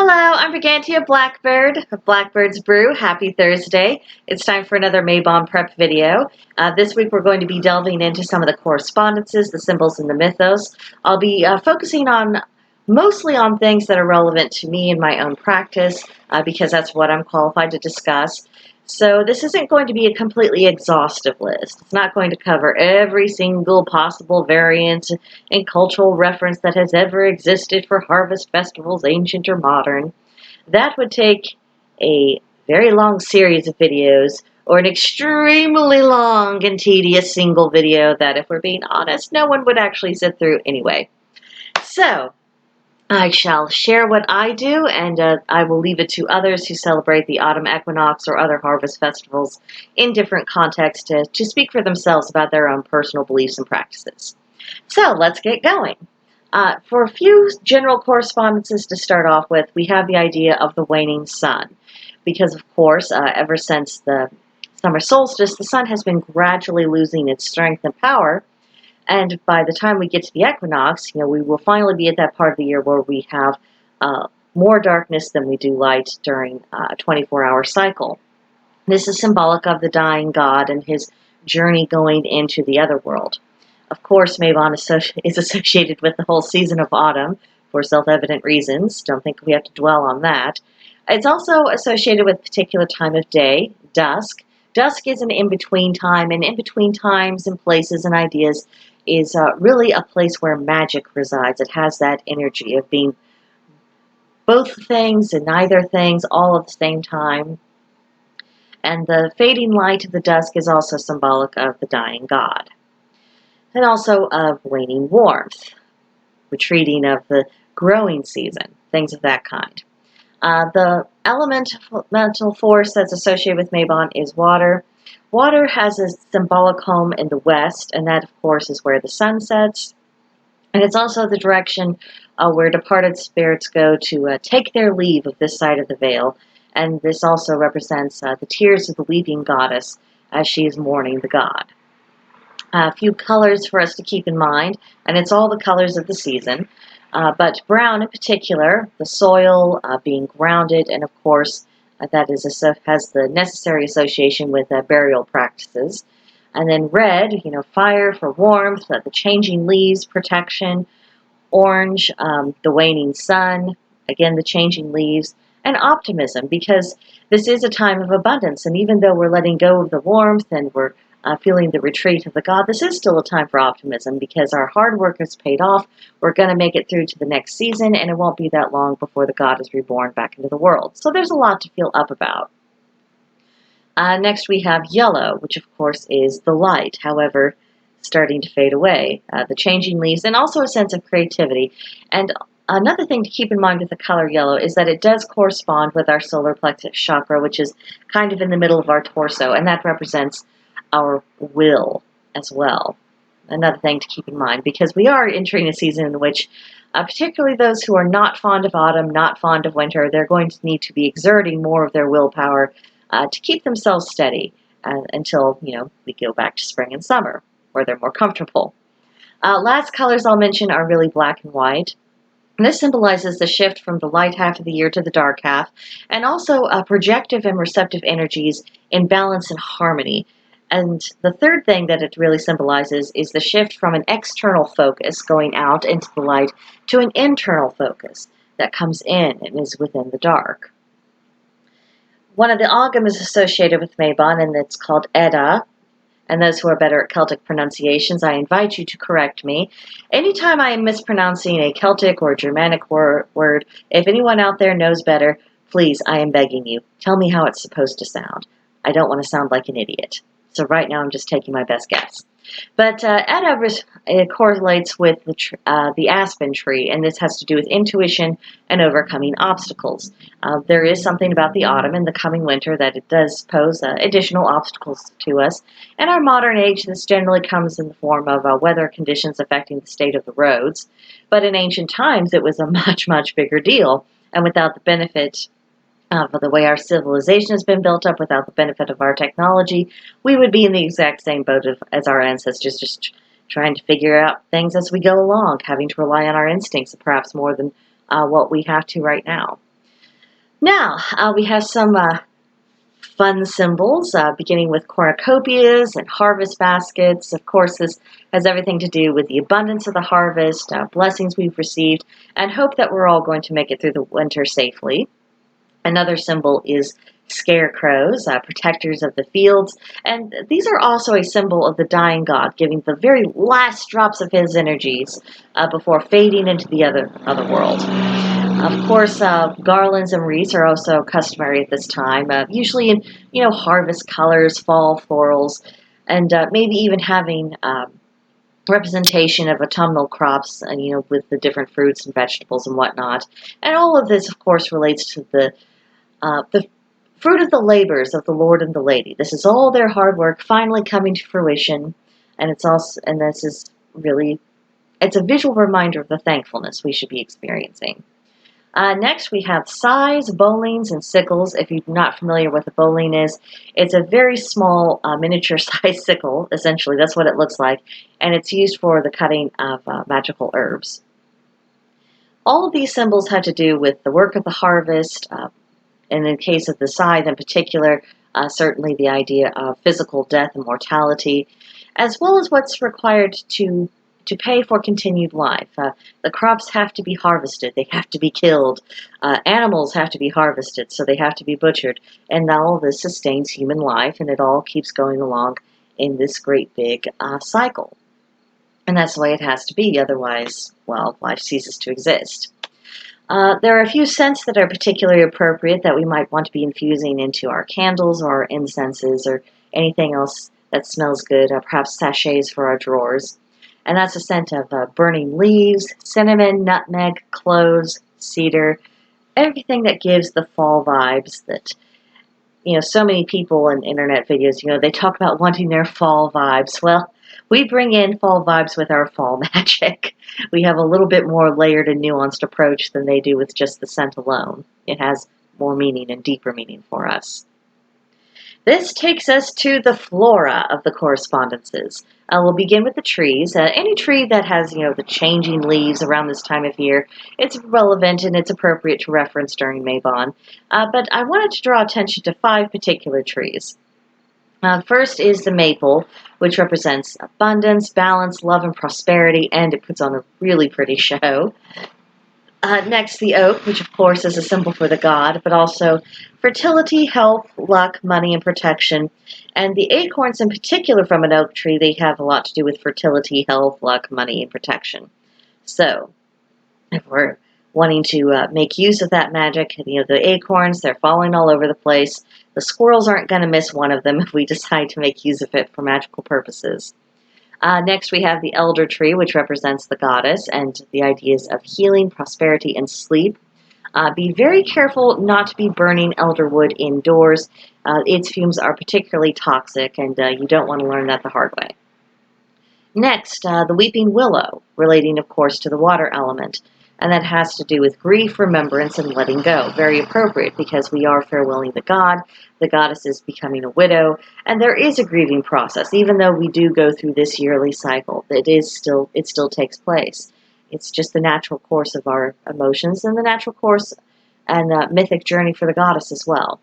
Hello, I'm Brigantia Blackbird of Blackbird's Brew. Happy Thursday. It's time for another Mabon prep video. This week we're going to be delving into some of the correspondences, the symbols, and the mythos. I'll be focusing mostly on things that are relevant to me in my own practice because that's what I'm qualified to discuss. So this isn't going to be a completely exhaustive list. It's not going to cover every single possible variant and cultural reference that has ever existed for harvest festivals, ancient or modern. That would take a very long series of videos or an extremely long and tedious single video that, if we're being honest, no one would actually sit through anyway. So, I shall share what I do, and I will leave it to others who celebrate the autumn equinox or other harvest festivals in different contexts to speak for themselves about their own personal beliefs and practices. So let's get going. For a few general correspondences to start off with, we have the idea of the waning sun, because of course, ever since the summer solstice, the sun has been gradually losing its strength and power. And by the time we get to the equinox, we will finally be at that part of the year where we have more darkness than we do light during a 24-hour cycle. This is symbolic of the dying god and his journey going into the other world. Of course, Mabon is associated with the whole season of autumn for self-evident reasons. Don't think we have to dwell on that. It's also associated with a particular time of day, dusk. Dusk is an in-between time, and in-between times and places and ideas is really a place where magic resides. It has that energy of being both things and neither things all at the same time. And the fading light of the dusk is also symbolic of the dying god. And also of waning warmth, retreating of the growing season, things of that kind. The elemental force that's associated with Mabon is water. Water has a symbolic home in the west, and that, of course, is where the sun sets. And it's also the direction where departed spirits go to take their leave of this side of the veil. And this also represents the tears of the weeping goddess as she is mourning the god. A few colors for us to keep in mind, and it's all the colors of the season. But brown in particular, the soil being grounded, and of course that has the necessary association with burial practices. And then red, fire for warmth, the changing leaves, protection. Orange, the waning sun, again the changing leaves, and optimism, because this is a time of abundance, and even though we're letting go of the warmth and we're feeling the retreat of the god, this is still a time for optimism because our hard work has paid off. We're going to make it through to the next season, and it won't be that long before the god is reborn back into the world. So there's a lot to feel up about. Next we have yellow, which of course is the light, however, starting to fade away. The changing leaves, and also a sense of creativity. And another thing to keep in mind with the color yellow is that it does correspond with our solar plexus chakra, which is kind of in the middle of our torso, and that represents our will as well. Another thing to keep in mind, because we are entering a season in which, particularly those who are not fond of autumn, not fond of winter, they're going to need to be exerting more of their willpower to keep themselves steady until, we go back to spring and summer, where they're more comfortable. Last colors I'll mention are really black and white. And this symbolizes the shift from the light half of the year to the dark half, and also projective and receptive energies in balance and harmony. And the third thing that it really symbolizes is the shift from an external focus going out into the light to an internal focus that comes in and is within the dark. One of the oghams associated with Mabon, and it's called Edda. And those who are better at Celtic pronunciations, I invite you to correct me. Anytime I am mispronouncing a Celtic or Germanic word, if anyone out there knows better, please, I am begging you, tell me how it's supposed to sound. I don't want to sound like an idiot. So right now I'm just taking my best guess. But Edda correlates with the aspen tree, and this has to do with intuition and overcoming obstacles. There is something about the autumn and the coming winter that it does pose additional obstacles to us. In our modern age, this generally comes in the form of weather conditions affecting the state of the roads. But in ancient times, it was a much, much bigger deal, and without the benefit of the way our civilization has been built up, without the benefit of our technology, we would be in the exact same boat as our ancestors, just trying to figure out things as we go along, having to rely on our instincts perhaps more than what we have to right now. Now, we have some fun symbols, beginning with cornucopias and harvest baskets. Of course, this has everything to do with the abundance of the harvest, blessings we've received, and hope that we're all going to make it through the winter safely. Another symbol is scarecrows, protectors of the fields, and these are also a symbol of the dying god, giving the very last drops of his energies before fading into the other world. Of course, garlands and wreaths are also customary at this time, usually in harvest colors, fall florals, and maybe even having representation of autumnal crops, and with the different fruits and vegetables and whatnot. And all of this, of course, relates to the fruit of the labors of the Lord and the Lady. This is all their hard work finally coming to fruition, and this is really, it's a visual reminder of the thankfulness we should be experiencing. Next, we have scythes, bowlings, and sickles. If you're not familiar with what a bowling is, it's a very small miniature-sized sickle, essentially. That's what it looks like, and it's used for the cutting of magical herbs. All of these symbols have to do with the work of the harvest, and in the case of the scythe in particular, certainly the idea of physical death and mortality, as well as what's required to pay for continued life. The crops have to be harvested, they have to be killed, animals have to be harvested, so they have to be butchered, and all this sustains human life, and it all keeps going along in this great big cycle. And that's the way it has to be, otherwise, well, life ceases to exist. There are a few scents that are particularly appropriate that we might want to be infusing into our candles or our incenses or anything else that smells good, perhaps sachets for our drawers. And that's a scent of burning leaves, cinnamon, nutmeg, cloves, cedar, everything that gives the fall vibes that, so many people in internet videos, they talk about wanting their fall vibes. Well, we bring in fall vibes with our fall magic. We have a little bit more layered and nuanced approach than they do with just the scent alone. It has more meaning and deeper meaning for us. This takes us to the flora of the correspondences. We'll begin with the trees. Any tree that has, the changing leaves around this time of year, it's relevant and it's appropriate to reference during Mabon. But I wanted to draw attention to 5 particular trees. First is the maple, which represents abundance, balance, love, and prosperity, and it puts on a really pretty show. Next, the oak, which of course is a symbol for the god, but also fertility, health, luck, money, and protection. And the acorns in particular from an oak tree, they have a lot to do with fertility, health, luck, money, and protection. So, if we're wanting to make use of that magic, the acorns, they're falling all over the place. The squirrels aren't going to miss one of them if we decide to make use of it for magical purposes. Next, we have the elder tree, which represents the goddess, and the ideas of healing, prosperity, and sleep. Be very careful not to be burning elder wood indoors. Its fumes are particularly toxic, and you don't want to learn that the hard way. Next, the weeping willow, relating, of course, to the water element. And that has to do with grief, remembrance, and letting go. Very appropriate because we are farewelling the god. The goddess is becoming a widow, and there is a grieving process. Even though we do go through this yearly cycle, it still takes place. It's just the natural course of our emotions and the natural course and mythic journey for the goddess as well.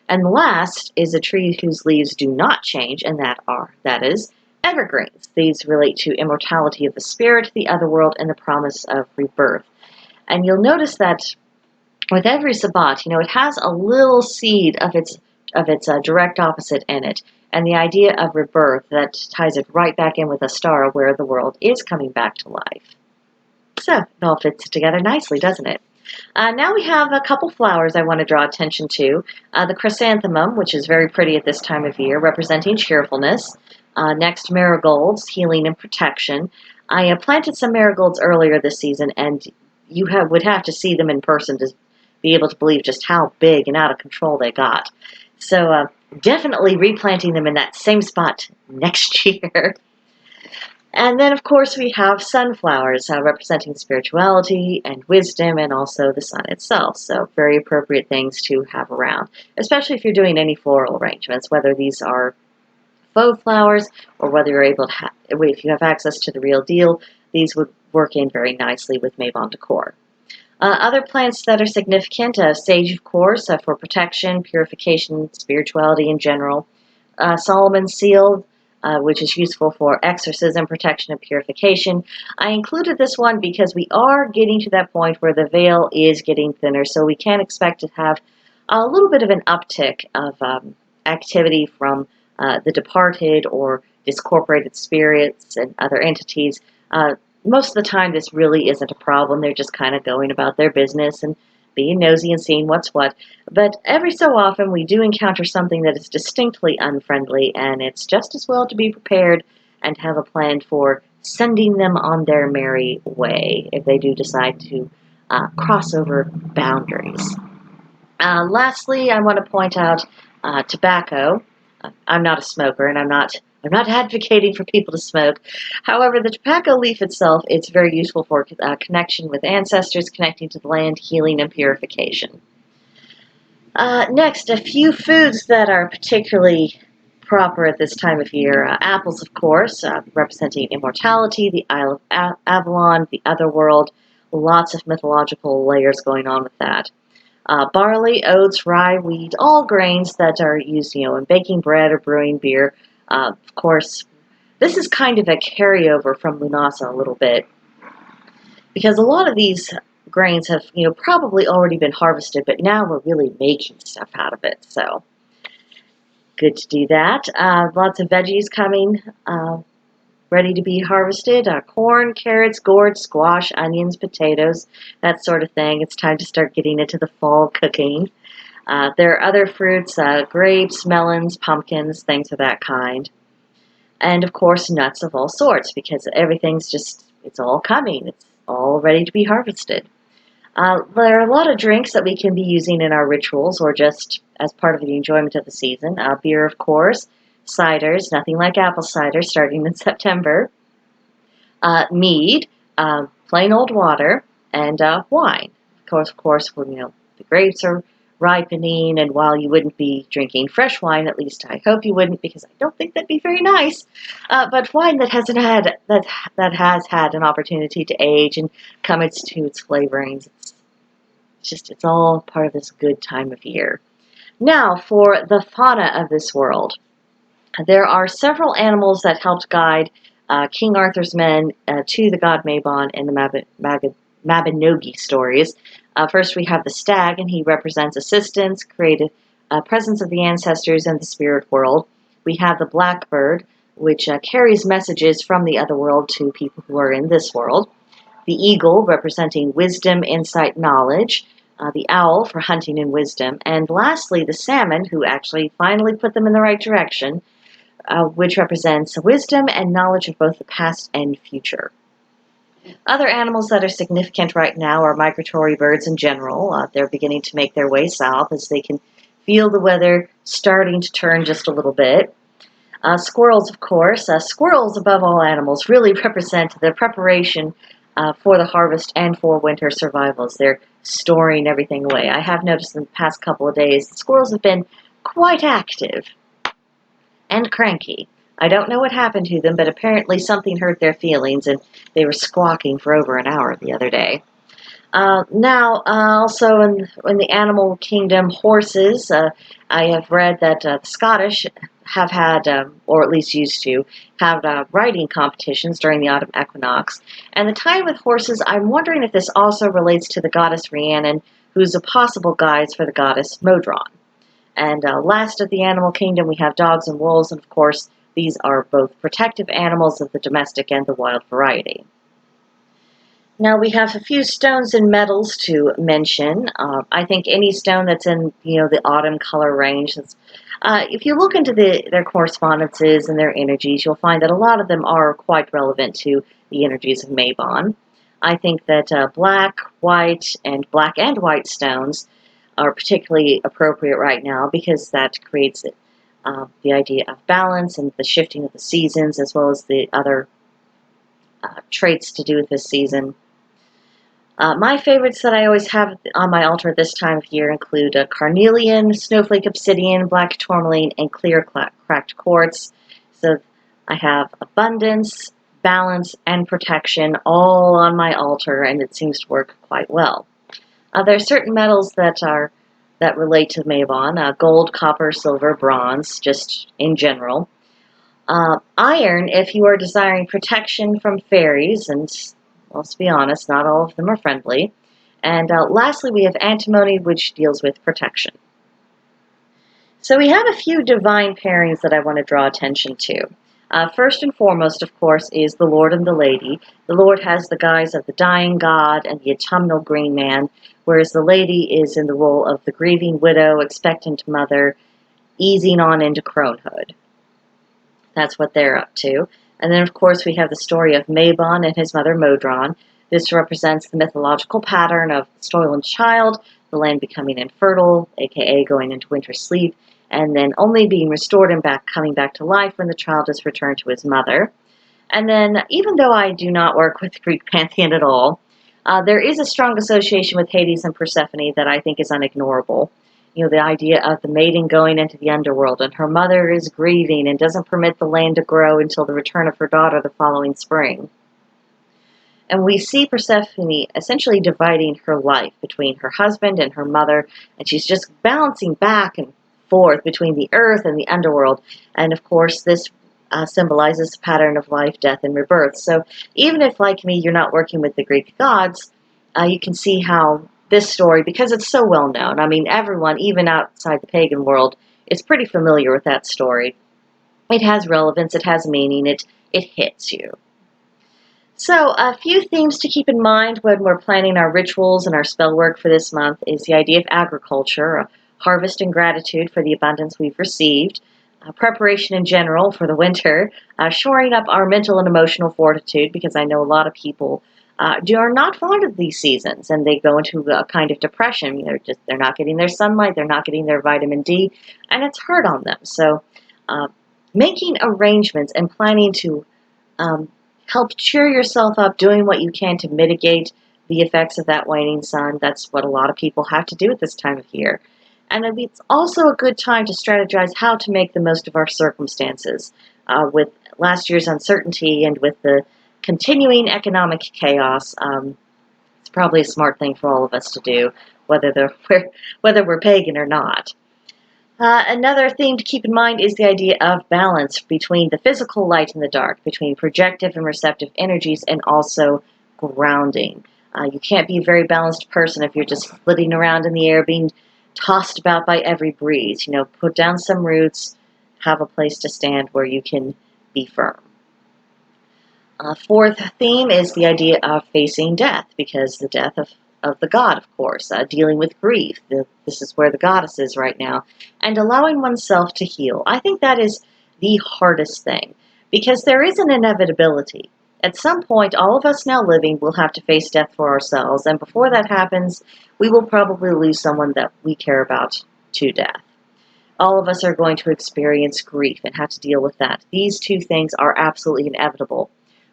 And last is a tree whose leaves do not change, and that is evergreens. These relate to immortality of the spirit, the other world, and the promise of rebirth. And you'll notice that with every Sabbat, it has a little seed of its direct opposite in it. And the idea of rebirth, that ties it right back in with a star where the world is coming back to life. So it all fits together nicely, doesn't it? Now we have a couple flowers I want to draw attention to. The chrysanthemum, which is very pretty at this time of year, representing cheerfulness. Next, marigolds, healing and protection. I planted some marigolds earlier this season, and you would have to see them in person to be able to believe just how big and out of control they got. So definitely replanting them in that same spot next year. And then, of course, we have sunflowers representing spirituality and wisdom, and also the sun itself. So very appropriate things to have around, especially if you're doing any floral arrangements, whether these are faux flowers or whether you're able to if you have access to the real deal, these would work in very nicely with Mabon decor. Other plants that are significant, sage, of course, for protection, purification, spirituality in general. Solomon's seal, which is useful for exorcism, protection, and purification. I included this one because we are getting to that point where the veil is getting thinner, so we can expect to have a little bit of an uptick of activity from the departed or discorporated spirits and other entities. Most of the time, this really isn't a problem. They're just kind of going about their business and being nosy and seeing what's what. But every so often, we do encounter something that is distinctly unfriendly, and it's just as well to be prepared and have a plan for sending them on their merry way if they do decide to cross over boundaries. Lastly, I want to point out tobacco. I'm not a smoker, and I'm not advocating for people to smoke. However, the tobacco leaf itself, it's very useful for connection with ancestors, connecting to the land, healing, and purification. Next, a few foods that are particularly proper at this time of year. Apples, of course, representing immortality, the Isle of Avalon, the otherworld. Lots of mythological layers going on with that. Barley, oats, rye, wheat, all grains that are used, in baking bread or brewing beer. Of course, this is kind of a carryover from Lunasa a little bit, because a lot of these grains have, probably already been harvested, but now we're really making stuff out of it. So, good to do that. Lots of veggies coming, ready to be harvested. Corn, carrots, gourds, squash, onions, potatoes, that sort of thing. It's time to start getting into the fall cooking. There are other fruits, grapes, melons, pumpkins, things of that kind. And of course, nuts of all sorts, because everything's it's all coming. It's all ready to be harvested. There are a lot of drinks that we can be using in our rituals or just as part of the enjoyment of the season. Beer, of course, ciders, nothing like apple cider starting in September. Mead, plain old water, and wine. Of course, when the grapes are ripening, and while you wouldn't be drinking fresh wine, at least I hope you wouldn't, because I don't think that'd be very nice. But wine that has had an opportunity to age and come to its flavorings, it's all part of this good time of year. Now, for the fauna of this world. There are several animals that helped guide King Arthur's men to the god Mabon in the Mabinogi stories. First, we have the stag, and he represents assistance, creative presence of the ancestors and the spirit world. We have the blackbird, which carries messages from the other world to people who are in this world. The eagle, representing wisdom, insight, knowledge. The owl for hunting and wisdom. And lastly, the salmon, who actually finally put them in the right direction, which represents wisdom and knowledge of both the past and future. Other animals that are significant right now are migratory birds in general. They're beginning to make their way south as they can feel the weather starting to turn just a little bit. Squirrels, of course. Squirrels, above all animals, really represent the preparation for the harvest and for winter survival as they're storing everything away. I have noticed in the past couple of days the squirrels have been quite active and cranky. I don't know what happened to them, but apparently something hurt their feelings, and they were squawking for over an hour the other day. Also in the animal kingdom, horses. I have read that the Scottish have had, or at least used to, have riding competitions during the autumn equinox. And the time with horses, I'm wondering if this also relates to the goddess Rhiannon, who's a possible guide for the goddess Modron. And last of the animal kingdom, we have dogs and wolves, and of course, these are both protective animals of the domestic and the wild variety. Now we have a few stones and metals to mention. I think any stone that's in the autumn color range. If you look into their correspondences and their energies, you'll find that a lot of them are quite relevant to the energies of Mabon. I think that black, white, and white stones are particularly appropriate right now because that creates the idea of balance and the shifting of the seasons, as well as the other traits to do with this season. My favorites that I always have on my altar at this time of year include carnelian, snowflake obsidian, black tourmaline, and clear cracked quartz. So I have abundance, balance, and protection all on my altar, and it seems to work quite well. There are certain metals that relate to Mabon: gold, copper, silver, bronze, just in general. Iron, if you are desiring protection from fairies, and let's be honest, not all of them are friendly. And lastly, we have antimony, which deals with protection. So we have a few divine pairings that I want to draw attention to. First and foremost, of course, is the Lord and the Lady. The Lord has the guise of the dying god and the autumnal green man, whereas the Lady is in the role of the grieving widow, expectant mother, easing on into cronehood. That's what they're up to. And then, of course, we have the story of Mabon and his mother Modron. This represents the mythological pattern of the stolen child, the land becoming infertile, aka going into winter sleep, and then only being restored and coming back to life when the child is returned to his mother. And then, even though I do not work with the Greek pantheon at all, there is a strong association with Hades and Persephone that I think is unignorable. You know, the idea of the maiden going into the underworld and her mother is grieving and doesn't permit the land to grow until the return of her daughter the following spring. And we see Persephone essentially dividing her life between her husband and her mother, and she's just bouncing back and forth between the earth and the underworld. And of course, this symbolizes the pattern of life, death, and rebirth. So even if, like me, you're not working with the Greek gods, you can see how this story, because it's so well known, I mean, everyone, even outside the pagan world, is pretty familiar with that story. It has relevance, it has meaning, it hits you. So a few themes to keep in mind when we're planning our rituals and our spell work for this month is the idea of agriculture, harvest and gratitude for the abundance we've received, preparation in general for the winter, shoring up our mental and emotional fortitude, because I know a lot of people are not fond of these seasons, and they go into a kind of depression. They're not getting their sunlight, they're not getting their vitamin D, and it's hard on them. So making arrangements and planning to help cheer yourself up, doing what you can to mitigate the effects of that waning sun. That's what a lot of people have to do at this time of year. And it's also a good time to strategize how to make the most of our circumstances. With last year's uncertainty and with the continuing economic chaos, it's probably a smart thing for all of us to do, whether we're pagan or not. Another theme to keep in mind is the idea of balance between the physical light and the dark, between projective and receptive energies, and also grounding. You can't be a very balanced person if you're just flitting around in the air, being tossed about by every breeze. Put down some roots, have a place to stand where you can be firm. Fourth theme is the idea of facing death, because the death of the god, of course, dealing with grief. This is where the goddess is right now, and allowing oneself to heal. I think that is the hardest thing, because there is an inevitability. At some point, all of us now living will have to face death for ourselves, and before that happens, we will probably lose someone that we care about to death. All of us are going to experience grief and have to deal with that. These two things are absolutely inevitable.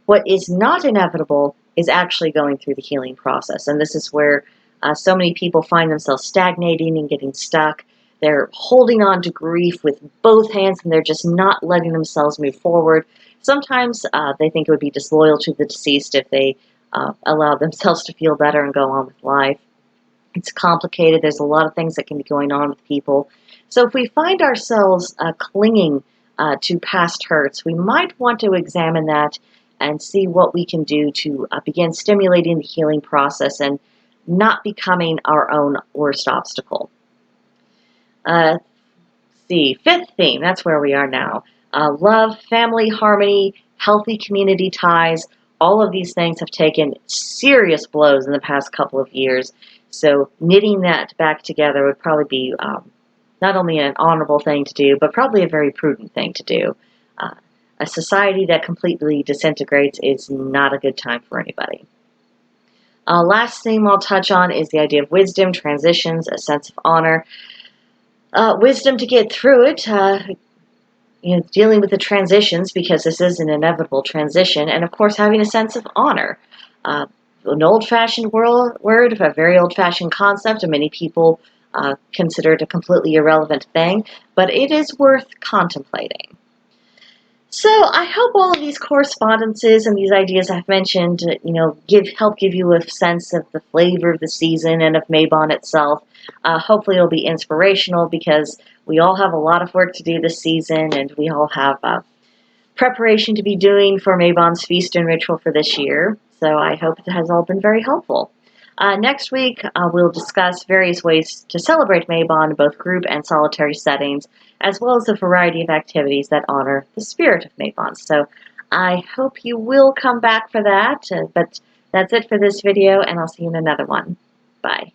What is not inevitable is actually going through the healing process. And this is where so many people find themselves stagnating and getting stuck. They're holding on to grief with both hands, and they're just not letting themselves move forward. Sometimes they think it would be disloyal to the deceased if they allow themselves to feel better and go on with life. It's complicated. There's a lot of things that can be going on with people. So if we find ourselves clinging to past hurts, we might want to examine that and see what we can do to begin stimulating the healing process and not becoming our own worst obstacle. Fifth theme, that's where we are now. Love, family, harmony, healthy community ties, all of these things have taken serious blows in the past couple of years. So knitting that back together would probably be not only an honorable thing to do, but probably a very prudent thing to do. A society that completely disintegrates is not a good time for anybody. Last theme I'll touch on is the idea of wisdom, transitions, a sense of honor. Wisdom to get through it, dealing with the transitions, because this is an inevitable transition, and of course having a sense of honor. An old-fashioned word, a very old-fashioned concept, and many people consider it a completely irrelevant thing, but it is worth contemplating. So I hope all of these correspondences and these ideas I've mentioned, help give you a sense of the flavor of the season and of Mabon itself. Hopefully it'll be inspirational because we all have a lot of work to do this season, and we all have preparation to be doing for Mabon's feast and ritual for this year. So I hope it has all been very helpful. Next week, we'll discuss various ways to celebrate Mabon in both group and solitary settings, as well as a variety of activities that honor the spirit of Mabon. So I hope you will come back for that. But that's it for this video, and I'll see you in another one. Bye.